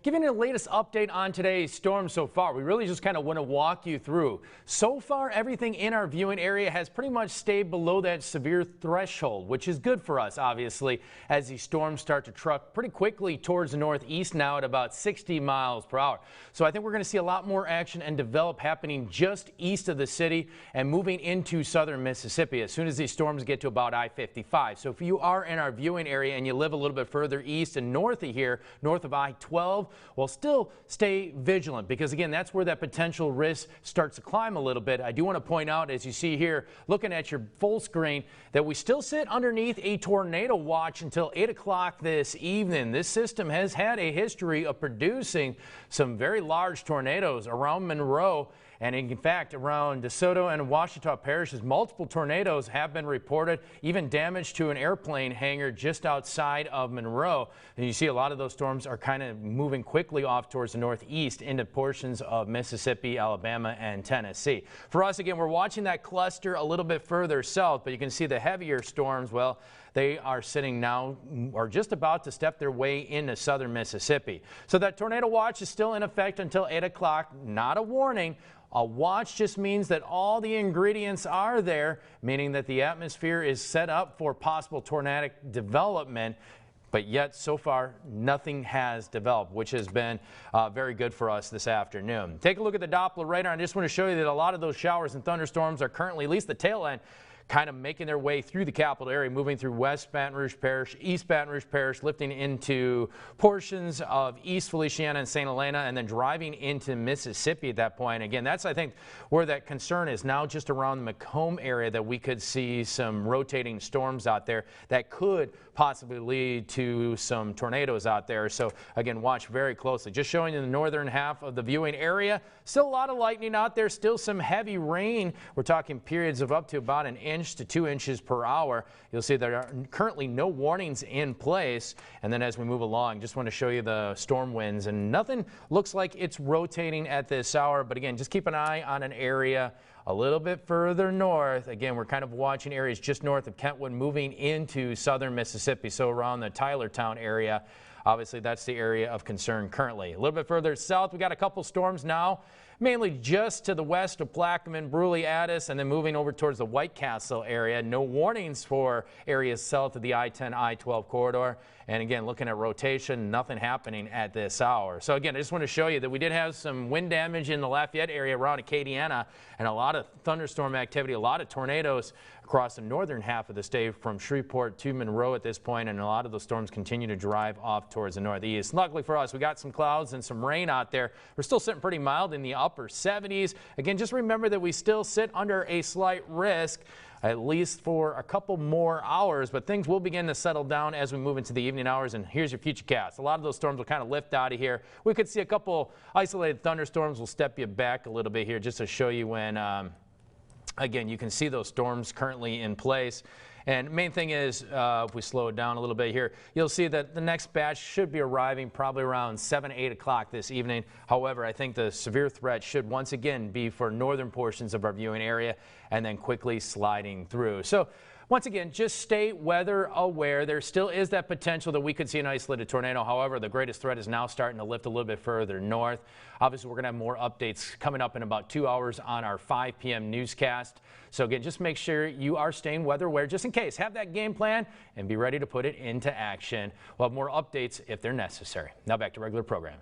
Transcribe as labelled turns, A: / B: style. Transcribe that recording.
A: Giving you the latest update on today's storm so far. We really just kind of want to walk you through. So far, everything in our viewing area has pretty much stayed below that severe threshold, which is good for us, obviously, as these storms start to truck pretty quickly towards the northeast now at about 60 miles per hour. So I think we're going to see a lot more action and develop happening just east of the city and moving into southern Mississippi as soon as these storms get to about I-55. So if you are in our viewing area and you live a little bit further east and north of here, north of I-12, well, still stay vigilant because, again, that's where that potential risk starts to climb a little bit. I do want to point out, as you see here, looking at your full screen, that we still sit underneath a tornado watch until 8 o'clock this evening. This system has had a history of producing some very large tornadoes around Monroe. And in fact, around DeSoto and Ouachita parishes, multiple tornadoes have been reported, even damage to an airplane hangar just outside of Monroe. And you see a lot of those storms are kind of moving quickly off towards the northeast into portions of Mississippi, Alabama, and Tennessee. For us, again, we're watching that cluster a little bit further south, but you can see the heavier storms, well, they are sitting now or just about to step their way into southern Mississippi. So that tornado watch is still in effect until 8 o'clock. Not a warning. A watch just means that all the ingredients are there, meaning that the atmosphere is set up for possible tornadic development. But yet, so far, nothing has developed, which has been very good for us this afternoon. Take a look at the Doppler radar. I just want to show you that a lot of those showers and thunderstorms are currently, at least the tail end, kind of making their way through the capital area, moving through West Baton Rouge Parish, East Baton Rouge Parish, lifting into portions of East Feliciana and St. Helena, and then driving into Mississippi at that point. Again, that's, I think, where that concern is now, just around the Macomb area, that we could see some rotating storms out there that could possibly lead to some tornadoes out there. So again, watch very closely. Just showing you the northern half of the viewing area. Still a lot of lightning out there, still some heavy rain. We're talking periods of up to about an inch to 2 inches per hour. You'll see there are currently no warnings in place. And then as we move along, just want to show you the storm winds, and nothing looks like it's rotating at this hour. But again, just keep an eye on an area a little bit further north. Again, we're kind of watching areas just north of Kentwood moving into southern Mississippi. So around the Tylertown area, obviously that's the area of concern currently. A little bit further south, we got a couple storms now, mainly just to the west of Plaquemine, Bruley, Addis, and then moving over towards the White Castle area. No warnings for areas south of the I-10, I-12 corridor. And again, looking at rotation, nothing happening at this hour. So again, I just want to show you that we did have some wind damage in the Lafayette area around Acadiana, and a lot of thunderstorm activity, a lot of tornadoes across the northern half of the state from Shreveport to Monroe at this point, and a lot of those storms continue to drive off towards the northeast. Luckily for us, we got some clouds and some rain out there. We're still sitting pretty mild in the upper 70s. Again, just remember that we still sit under a slight risk, at least for a couple more hours, but things will begin to settle down as we move into the evening hours. And here's your FUTURECAST. A lot of those storms will kind of lift out of here. We could see a couple isolated thunderstorms. We'll step you back a little bit here just to show you when, again, you can see those storms currently in place. And main thing is, if we slow it down a little bit here, you'll see that the next batch should be arriving probably around 7, 8 o'clock this evening. However, I think the severe threat should once again be for northern portions of our viewing area and then quickly sliding through. So once again, just stay weather aware. There still is that potential that we could see an isolated tornado. However, the greatest threat is now starting to lift a little bit further north. Obviously, we're going to have more updates coming up in about 2 hours on our 5 p.m. newscast. So again, just make sure you are staying weather aware just in case. Have that game plan and be ready to put it into action. We'll have more updates if they're necessary. Now back to regular programming.